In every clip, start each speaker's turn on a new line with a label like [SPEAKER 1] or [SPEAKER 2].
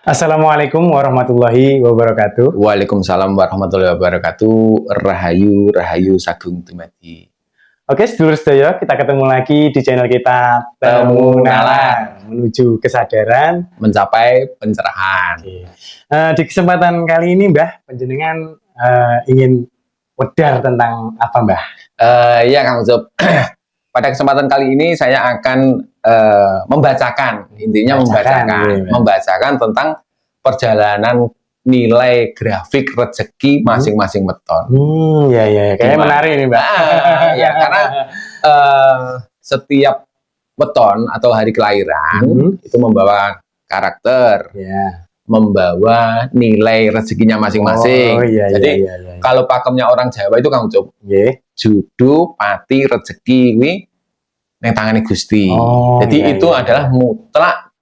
[SPEAKER 1] Assalamualaikum warahmatullahi wabarakatuh.
[SPEAKER 2] Waalaikumsalam warahmatullahi wabarakatuh. Rahayu, rahayu sagung dumadi.
[SPEAKER 1] Oke, sedulur sedaya, kita ketemu lagi di channel kita Temu Nalar menuju kesadaran,
[SPEAKER 2] mencapai pencerahan.
[SPEAKER 1] Di kesempatan kali ini, Mbah, panjenengan ingin wedar tentang apa, Mbah?
[SPEAKER 2] Ya, Kang Ucup. Pada kesempatan kali ini saya akan membacakan tentang perjalanan nilai grafik rezeki masing-masing weton.
[SPEAKER 1] Ya, kayaknya menarik ini, Mbak.
[SPEAKER 2] Ya, karena setiap weton atau hari kelahiran itu membawa karakter, membawa nilai rezekinya masing-masing. Jadi kalau pakemnya orang Jawa itu Kang Ucup, judu, pati, rezeki, neng tangane Gusti. Jadi itu adalah mutlak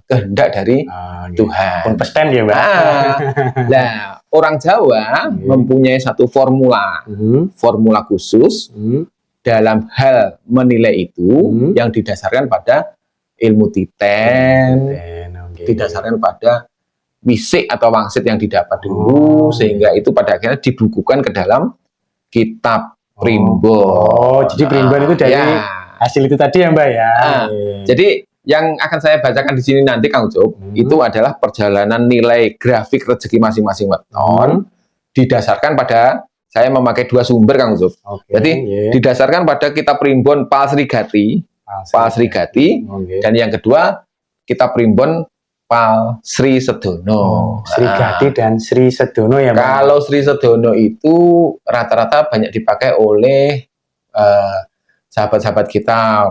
[SPEAKER 2] kehendak dari Tuhan.
[SPEAKER 1] Pun pesten ya, Mbak.
[SPEAKER 2] Nah, orang Jawa mempunyai satu formula khusus dalam hal menilai itu yang didasarkan pada ilmu titen, didasarkan pada wisik atau wangsit yang didapat dulu, sehingga itu pada akhirnya dibukukan ke dalam kitab primbon.
[SPEAKER 1] Jadi primbon itu dari hasil itu tadi ya, Mbak ya.
[SPEAKER 2] Jadi yang akan saya bacakan di sini nanti Kang Ucup, itu adalah perjalanan nilai grafik rezeki masing-masing weton didasarkan pada, saya memakai dua sumber Kang Ucup. Jadi didasarkan pada kitab primbon Pal Srigati, dan yang kedua kitab primbon Pal Sri Sedono.
[SPEAKER 1] Srigati dan Sri Sedono ya, Mbak.
[SPEAKER 2] Kalau Sri Sedono itu rata-rata banyak dipakai oleh sahabat-sahabat kita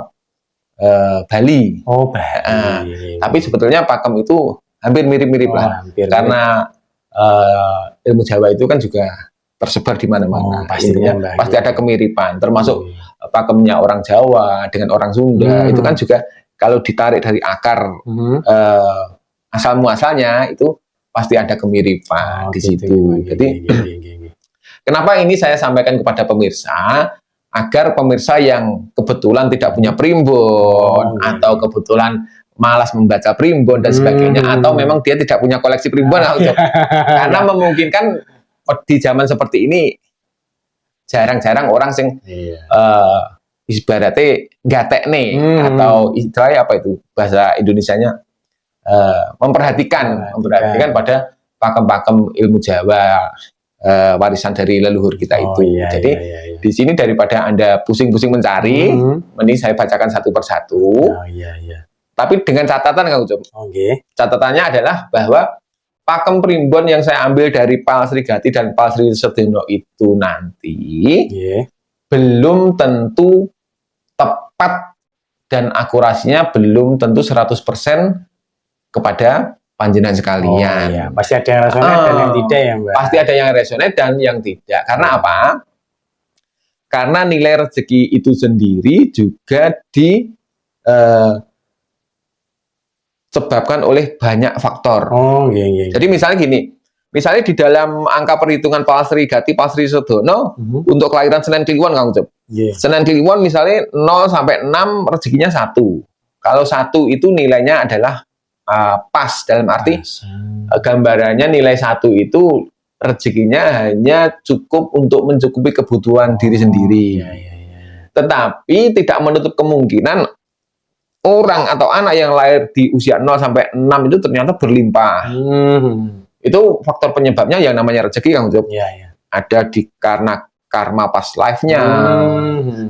[SPEAKER 2] Bali.
[SPEAKER 1] Bali.
[SPEAKER 2] Tapi sebetulnya pakem itu hampir mirip-mirip lah. Karena ilmu Jawa itu kan juga tersebar di mana-mana. Pasti ada kemiripan. Termasuk pakemnya orang Jawa dengan orang Sunda itu kan juga kalau ditarik dari akar asal muasalnya itu pasti ada kemiripan di situ. Jadi kenapa ini saya sampaikan kepada pemirsa? Agar pemirsa yang kebetulan tidak punya primbon atau kebetulan malas membaca primbon dan sebagainya, atau memang dia tidak punya koleksi primbon, karena memungkinkan di zaman seperti ini jarang-jarang orang sing ibaratnya gatek nih, atau istilahnya apa itu bahasa Indonesianya, memperhatikan pada pakem-pakem ilmu Jawa, warisan dari leluhur kita itu. Jadi di sini daripada Anda pusing-pusing mencari, mending saya bacakan satu persatu. Tapi dengan catatan Kang Ucup. Catatannya adalah bahwa pakem primbon yang saya ambil dari Pal Srigati dan Pal Sri Sedono itu nanti belum tentu tepat dan akurasinya belum tentu 100% kepada panjenengan sekalian.
[SPEAKER 1] Pasti ada yang resonate dan yang tidak ya, Mbak.
[SPEAKER 2] Pasti ada yang resonate dan yang tidak. Karena apa? Karena nilai rezeki itu sendiri juga disebabkan oleh banyak faktor. Jadi misalnya gini, misalnya di dalam angka perhitungan Pal Srigati, Pal Sri Sedono untuk kelahiran Senen Kliwon Kang Ucup. Senen Kliwon misalnya 0 sampai 6 rezekinya 1. Kalau 1 itu nilainya adalah pas, dalam arti gambarannya nilai 1 itu rezekinya hanya cukup untuk mencukupi kebutuhan diri sendiri. Tetapi tidak menutup kemungkinan orang atau anak yang lahir di usia 0 sampai 6 itu ternyata berlimpah. Itu faktor penyebabnya yang namanya rezeki Kang Ucup. Ada karena karma past life-nya.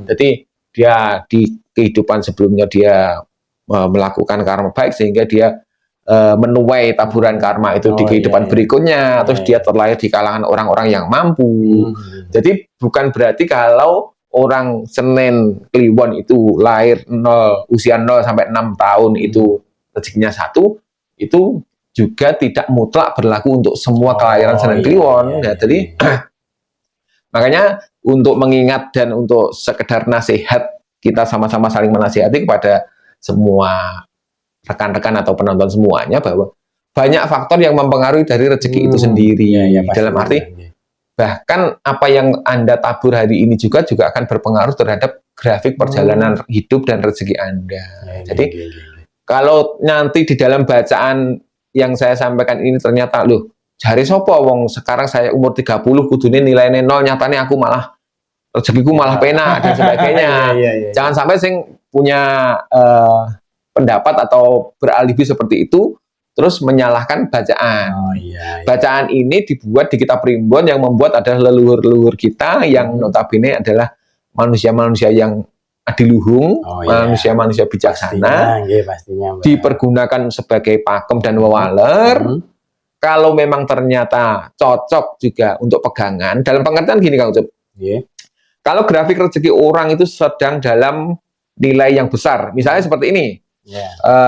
[SPEAKER 2] Jadi dia di kehidupan sebelumnya dia melakukan karma baik sehingga dia menuai taburan karma itu di kehidupan berikutnya, terus dia terlahir di kalangan orang-orang yang mampu. Jadi bukan berarti kalau orang Senen Kliwon itu lahir usia 0 sampai 6 tahun itu rezekinya 1, itu juga tidak mutlak berlaku untuk semua kelahiran Senen Kliwon. Jadi makanya untuk mengingat dan untuk sekedar nasihat, kita sama-sama saling menasihati kepada semua rekan-rekan atau penonton semuanya, bahwa banyak faktor yang mempengaruhi dari rezeki itu sendiri. Dalam arti bahkan apa yang Anda tabur hari ini juga akan berpengaruh terhadap grafik perjalanan hidup dan rezeki Anda. Jadi kalau nanti di dalam bacaan yang saya sampaikan ini ternyata loh, jare sopo wong sekarang saya umur 30 kudune nilainya 0, nyatanya aku malah rezekiku malah penak dan sebagainya. Jangan sampai sing punya pendapat atau beralibi seperti itu terus menyalahkan bacaan. Bacaan ini dibuat di kitab Primbon, yang membuat adalah leluhur-leluhur kita yang notabene adalah manusia-manusia yang adiluhung, manusia-manusia bijaksana, pastinya, dipergunakan sebagai pakem dan wewaler. Kalau memang ternyata cocok juga untuk pegangan, dalam pengertian gini Kang Ucup, kalau grafik rezeki orang itu sedang dalam nilai yang besar, misalnya seperti ini,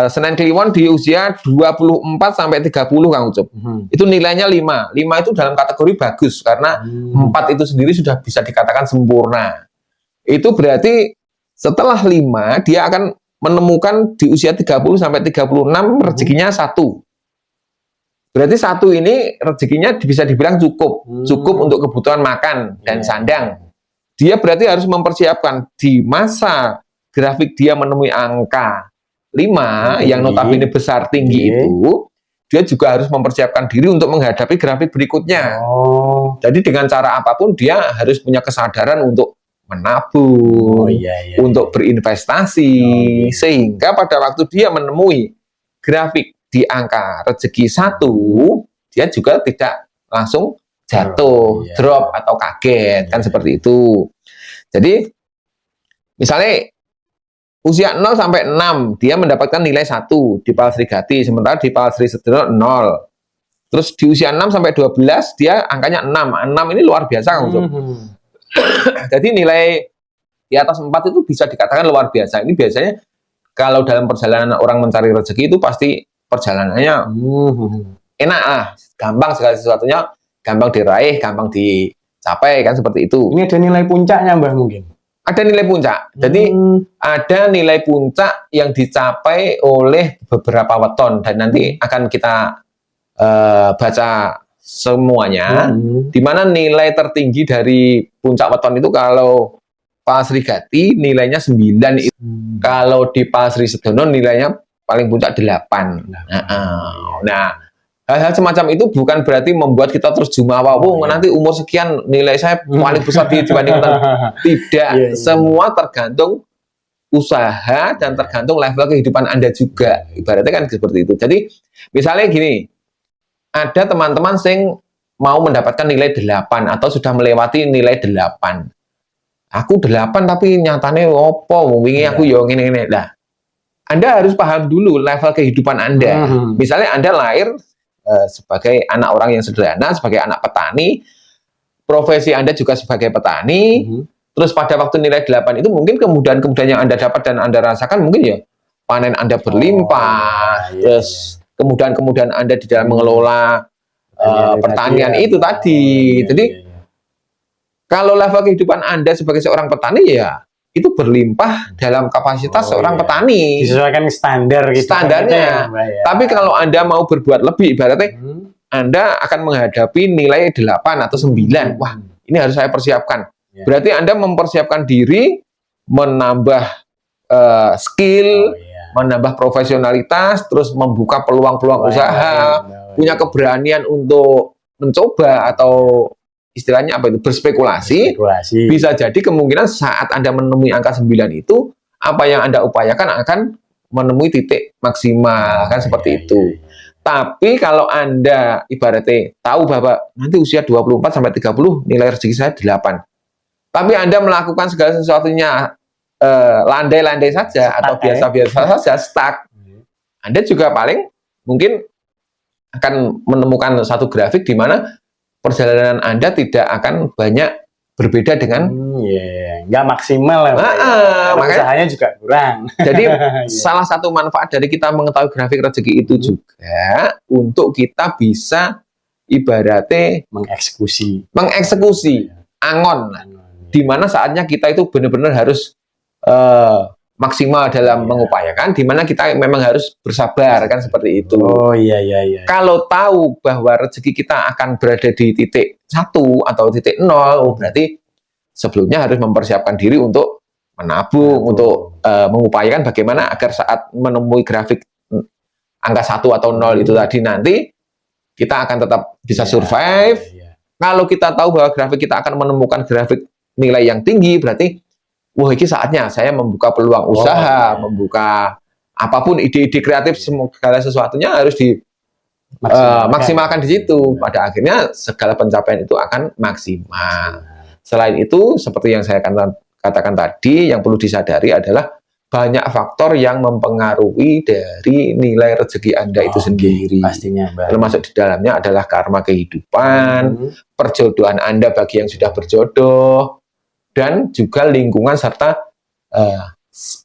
[SPEAKER 2] Senen Kliwon di usia 24 sampai 30 Kang Ucup, itu nilainya 5 itu dalam kategori bagus, karena 4 itu sendiri sudah bisa dikatakan sempurna. Itu berarti setelah 5 dia akan menemukan di usia 30 sampai 36 rezekinya 1. Berarti 1 ini rezekinya bisa dibilang cukup untuk kebutuhan makan dan sandang. Dia berarti harus mempersiapkan di masa grafik dia menemui angka 5 yang notabene besar tinggi itu, dia juga harus mempersiapkan diri untuk menghadapi grafik berikutnya. Jadi dengan cara apapun dia harus punya kesadaran untuk menabung, untuk berinvestasi, sehingga pada waktu dia menemui grafik di angka rezeki 1, dia juga tidak langsung jatuh, drop atau kaget, kan seperti itu. Jadi misalnya usia 0 sampai 6 dia mendapatkan nilai 1 di Palsri Gati, sementara di Palsri Sedono 0. Terus di usia 6 sampai 12 dia angkanya 6 ini luar biasa Kang Ucup. Jadi nilai di atas 4 itu bisa dikatakan luar biasa. Ini biasanya kalau dalam perjalanan orang mencari rezeki itu pasti perjalanannya enak lah, gampang, segala sesuatunya gampang diraih, gampang dicapai, kan seperti itu.
[SPEAKER 1] Ini ada nilai puncaknya Mbah mungkin?
[SPEAKER 2] Ada nilai puncak. Jadi ada nilai puncak yang dicapai oleh beberapa weton, dan nanti akan kita baca semuanya, di mana nilai tertinggi dari puncak weton itu kalau Palsri Gati nilainya 9, kalau di Palsri Sedono nilainya paling puncak 8. Nah, hal-hal semacam itu bukan berarti membuat kita terus jumawa, nanti umur sekian nilai saya paling besar dibandingkan. Tidak, semua tergantung usaha dan tergantung level kehidupan Anda juga. Ibaratnya kan seperti itu. Jadi misalnya gini, ada teman-teman yang mau mendapatkan nilai 8 atau sudah melewati nilai 8. Aku 8 tapi nyatanya opo, wingi aku yo ngene-ngene. Nah, Anda harus paham dulu level kehidupan Anda. Misalnya Anda lahir sebagai anak orang yang sederhana, sebagai anak petani, profesi Anda juga sebagai petani, terus pada waktu nilai 8 itu mungkin kemudahan-kemudahan yang Anda dapat dan Anda rasakan mungkin ya panen Anda berlimpah, terus kemudahan-kemudahan Anda di dalam mengelola pertanian itu tadi. Jadi kalau level kehidupan Anda sebagai seorang petani ya itu berlimpah dalam kapasitas seorang petani.
[SPEAKER 1] Disesuaikan standar gitu.
[SPEAKER 2] Standarnya. Tapi kalau Anda mau berbuat lebih, ibaratnya Anda akan menghadapi nilai 8 atau 9. Wah, ini harus saya persiapkan. Berarti Anda mempersiapkan diri, menambah skill, menambah profesionalitas, terus membuka peluang-peluang usaha, punya keberanian untuk mencoba atau istilahnya apa itu, berspekulasi. Bisa jadi kemungkinan saat Anda menemui angka 9 itu, apa yang Anda upayakan akan menemui titik maksimal, kan seperti itu. Tapi kalau Anda ibaratnya tahu bahwa nanti usia 24 sampai 30 nilai rezeki saya 8. Tapi Anda melakukan segala sesuatunya landai-landai saja atau biasa-biasa saja, stuck. Anda juga paling mungkin akan menemukan satu grafik di mana perjalanan Anda tidak akan banyak berbeda dengan
[SPEAKER 1] nggak maksimal ya.
[SPEAKER 2] Makanya
[SPEAKER 1] usahanya juga kurang.
[SPEAKER 2] Jadi salah satu manfaat dari kita mengetahui grafik rezeki itu juga untuk kita bisa ibaratnya mengeksekusi angon, di mana saatnya kita itu benar-benar harus maksimal dalam mengupayakan, di mana kita memang harus bersabar, kan seperti itu. Kalau tahu bahwa rezeki kita akan berada di titik 1 atau titik 0, berarti sebelumnya harus mempersiapkan diri untuk menabung, untuk mengupayakan bagaimana agar saat menemui grafik angka 1 atau 0 itu tadi, nanti kita akan tetap bisa survive. Kalau kita tahu bahwa grafik kita akan menemukan grafik nilai yang tinggi, berarti wah ini saatnya saya membuka peluang usaha, membuka apapun ide-ide kreatif, segala sesuatunya harus maksimalkan di situ. Pada akhirnya segala pencapaian itu akan maksimal. Selain itu, seperti yang saya katakan tadi, yang perlu disadari adalah banyak faktor yang mempengaruhi dari nilai rezeki Anda itu sendiri.
[SPEAKER 1] Pastinya,
[SPEAKER 2] termasuk di dalamnya adalah karma kehidupan, perjodohan Anda bagi yang sudah berjodoh, dan juga lingkungan serta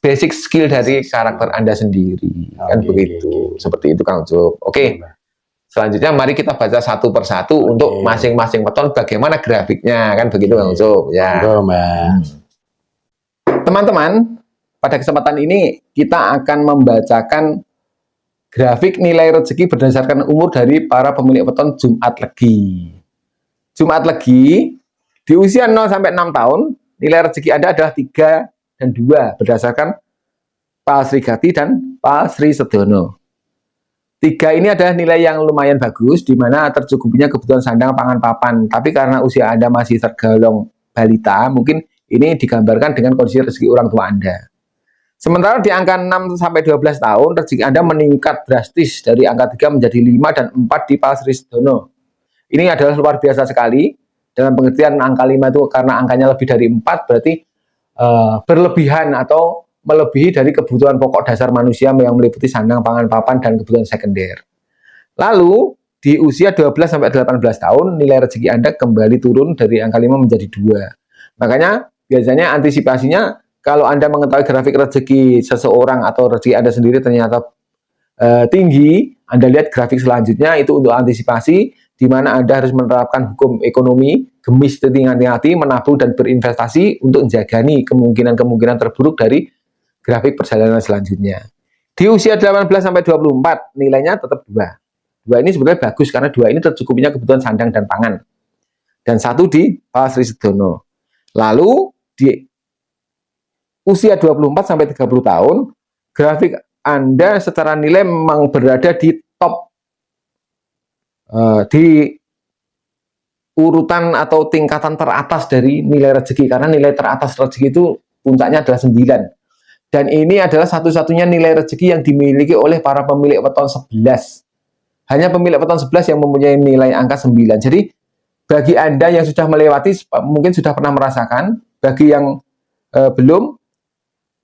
[SPEAKER 2] basic skill dari karakter Anda sendiri. Kan begitu. Seperti itu, Kang Ucup. Oke. Selanjutnya mari kita baca satu persatu untuk masing-masing weton bagaimana grafiknya, kan begitu, Kang Ucup. Ya. Teman-teman, pada kesempatan ini kita akan membacakan grafik nilai rezeki berdasarkan umur dari para pemilik weton Jumat Legi. Jumat Legi di usia 0 sampai 6 tahun, nilai rezeki Anda adalah 3 dan 2 berdasarkan Pak Sri Gati dan Pak Sri Sedono. 3 ini adalah nilai yang lumayan bagus, di mana tercukupinya kebutuhan sandang, pangan, papan. Tapi karena usia Anda masih tergolong balita, mungkin ini digambarkan dengan kondisi rezeki orang tua Anda. Sementara di angka 6 sampai 12 tahun, rezeki Anda meningkat drastis dari angka 3 menjadi 5 dan 4 di Pak Sri Sedono. Ini adalah luar biasa sekali. Dalam pengertian angka 5 itu karena angkanya lebih dari 4, berarti berlebihan atau melebihi dari kebutuhan pokok dasar manusia yang meliputi sandang, pangan, papan, dan kebutuhan sekunder. Lalu, di usia 12 sampai 18 tahun, nilai rezeki Anda kembali turun dari angka 5 menjadi 2. Makanya, biasanya antisipasinya, kalau Anda mengetahui grafik rezeki seseorang atau rezeki Anda sendiri ternyata tinggi, Anda lihat grafik selanjutnya itu untuk antisipasi, di mana Anda harus menerapkan hukum ekonomi, gemis hati-hati, menabung dan berinvestasi untuk menjagani kemungkinan-kemungkinan terburuk dari grafik perjalanan selanjutnya. Di usia 18 sampai 24, nilainya tetap 2. 2 ini sebenarnya bagus karena 2 ini tercukupinya kebutuhan sandang dan pangan. Dan 1 di Pak Sri Sedono. Lalu di usia 24 sampai 30 tahun, grafik Anda secara nilai memang berada di top, di urutan atau tingkatan teratas dari nilai rezeki, karena nilai teratas rezeki itu puncaknya adalah 9. Dan ini adalah satu-satunya nilai rezeki yang dimiliki oleh para pemilik weton 11. Hanya pemilik weton 11 yang mempunyai nilai angka 9. Jadi bagi Anda yang sudah melewati, mungkin sudah pernah merasakan. Bagi yang belum,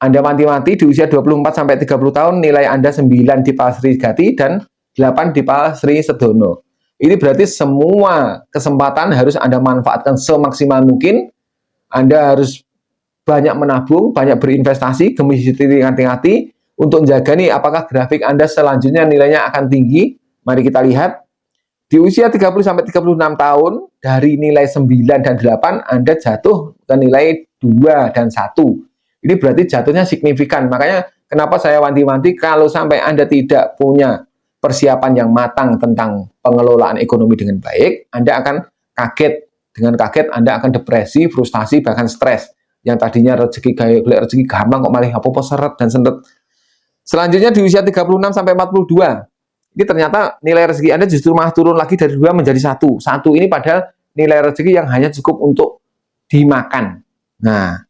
[SPEAKER 2] Anda mati-mati di usia 24 sampai 30 tahun, nilai Anda 9 di Pak Sri Gati dan 8 di Pak Sri Sedono. Ini berarti semua kesempatan harus Anda manfaatkan semaksimal mungkin. Anda harus banyak menabung, banyak berinvestasi, gemis hati-hati untuk menjaga nih apakah grafik Anda selanjutnya nilainya akan tinggi. Mari kita lihat. Di usia 30 sampai 36 tahun, dari nilai 9 dan 8 Anda jatuh ke nilai 2 dan 1. Ini berarti jatuhnya signifikan. Makanya kenapa saya wanti-wanti kalau sampai Anda tidak punya persiapan yang matang tentang pengelolaan ekonomi dengan baik, Anda akan kaget. Dengan kaget Anda akan depresi, frustasi, bahkan stres. Yang tadinya rezeki gampang kok malah apa-apa seret dan sendet. Selanjutnya di usia 36 sampai 42. Ini ternyata nilai rezeki Anda justru malah turun lagi dari 2 menjadi 1. 1 ini padahal nilai rezeki yang hanya cukup untuk dimakan. Nah,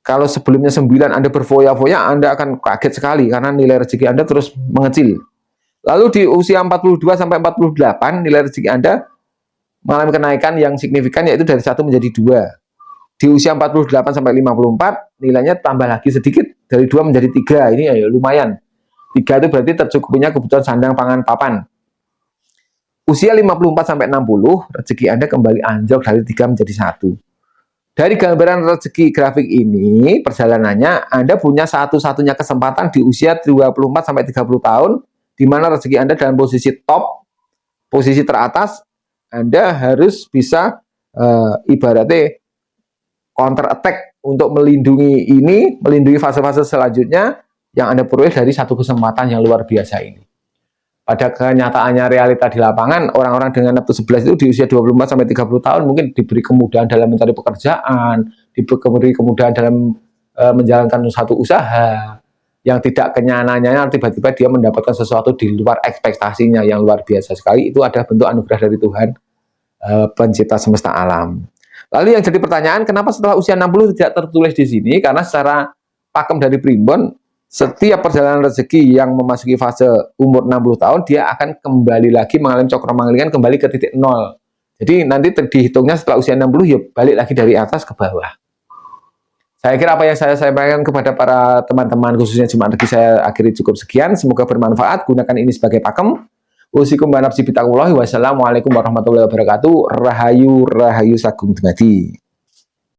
[SPEAKER 2] kalau sebelumnya 9 Anda berfoya-foya, Anda akan kaget sekali karena nilai rezeki Anda terus mengecil. Lalu di usia 42 sampai 48, nilai rezeki Anda mengalami kenaikan yang signifikan, yaitu dari 1 menjadi 2. Di usia 48 sampai 54, nilainya tambah lagi sedikit, dari 2 menjadi 3. Ini ya lumayan. 3 itu berarti tercukupinya kebutuhan sandang, pangan, papan. Usia 54 sampai 60, rezeki Anda kembali anjlok dari 3 menjadi 1. Dari gambaran rezeki grafik ini, perjalanannya Anda punya satu-satunya kesempatan di usia 24 sampai 30 tahun, di mana rezeki Anda dalam posisi top, posisi teratas. Anda harus bisa ibaratnya counter attack untuk melindungi ini, melindungi fase-fase selanjutnya yang Anda peroleh dari satu kesempatan yang luar biasa ini. Pada kenyataannya realita di lapangan, orang-orang dengan neptu 11 itu di usia 24 sampai 30 tahun mungkin diberi kemudahan dalam mencari pekerjaan, diberi kemudahan dalam menjalankan satu usaha. yang tidak kenyananya tiba-tiba dia mendapatkan sesuatu di luar ekspektasinya yang luar biasa sekali, itu adalah bentuk anugerah dari Tuhan, pencipta semesta alam. Lalu yang jadi pertanyaan, kenapa setelah usia 60 tidak tertulis di sini? Karena secara pakem dari Primbon, setiap perjalanan rezeki yang memasuki fase umur 60 tahun, dia akan kembali lagi mengalami cokromangelingan, kembali ke titik nol. Jadi nanti dihitungnya setelah usia 60, ya balik lagi dari atas ke bawah. Saya kira apa yang saya sampaikan kepada para teman-teman, khususnya Jemaat Regi, saya akhiri cukup sekian. Semoga bermanfaat, gunakan ini sebagai pakem. Usikum banapsi bitakullahi, wassalamualaikum warahmatullahi wabarakatuh. Rahayu, rahayu sagung dumadi.